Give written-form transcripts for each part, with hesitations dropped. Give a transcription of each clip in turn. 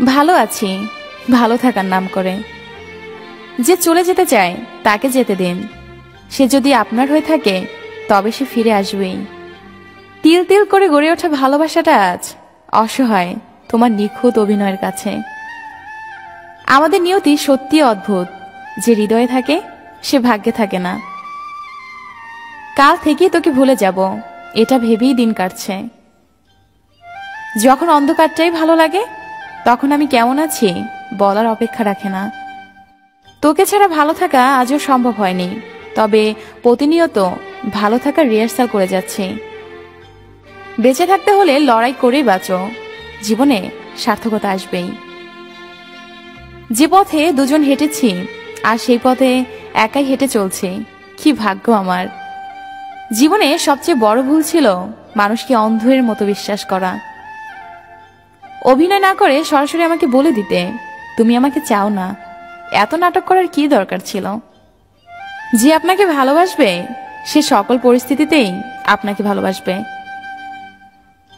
ভালো আছি, ভালো থাকার নাম করে। যে চলে যেতে চায় তাকে যেতে দিন। সে যদি আপনার হয়ে থাকে তবে সে ফিরে আসবেই। তিল তিল করে গড়ে ওঠা ভালোবাসাটা আজ অসহায় তোমার নিখুঁত অভিনয়ের কাছে। আমাদের নিয়তি সত্যি অদ্ভুত, যে হৃদয়ে থাকে সে ভাগ্যে থাকে না। কাল থেকেই তোকে ভুলে যাব এটা ভেবেই দিন কাটছে। যখন অন্ধকারটাই ভালো লাগে তখন আমি কেমন আছি বলার অপেক্ষা রাখে না। তোকে ছাড়া ভালো থাকা আজও সম্ভব হয়নি, তবে প্রতিনিয়ত ভালো থাকার রিহার্সাল করে যাচ্ছি। বেঁচে থাকতে হলে লড়াই করেই বাঁচো, জীবনে সার্থকতা আসবেই। যে পথে দুজন হেঁটেছি আর সেই পথে একাই হেঁটে চলছি, কি ভাগ্য আমার। জীবনে সবচেয়ে বড় ভুল ছিল মানুষকে অন্ধের মতো বিশ্বাস করা। অভিনয় না করে সরাসরি আমাকে বলে দিতে তুমি আমাকে চাও না। এত নাটক করার কি দরকার ছিল? যে আপনাকে ভালোবাসবে সে সকল পরিস্থিতিতেই আপনাকে ভালোবাসবে।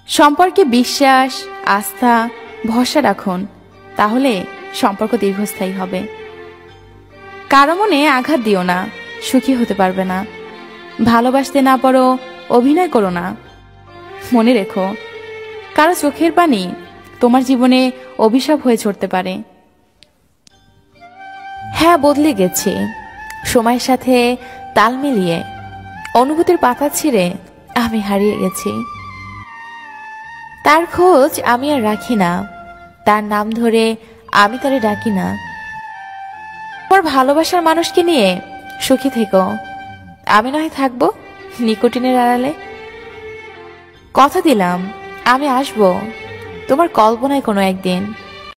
সম্পর্কে বিশ্বাস, আস্থা, ভরসা রাখুন, তাহলে সম্পর্ক দীর্ঘস্থায়ী হবে। কারো মনে আঘাত দিও না, সুখী হতে পারবে না। ভালোবাসতে না পারো, অভিনয় করো না। মনে রেখো, কারো চোখের পানি তোমার জীবনে অভিশাপ হয়ে ছড়তে পারে। হ্যাঁ, বদলে গেছি সময়ের সাথে তাল মিলিয়ে। অনুভূতির পাতা ছিঁড়ে আমি হারিয়ে গেছি। তার খোঁজ আমি আর রাখি না, তার নাম ধরে আমি তারে ডাকি না। ওর ভালোবাসার মানুষকে নিয়ে সুখী থেকো, আমি নয় থাকবো নিকোটিনের আড়ালে। কথা দিলাম আমি আসবো তোমার কল্পনায় কোনো একদিন।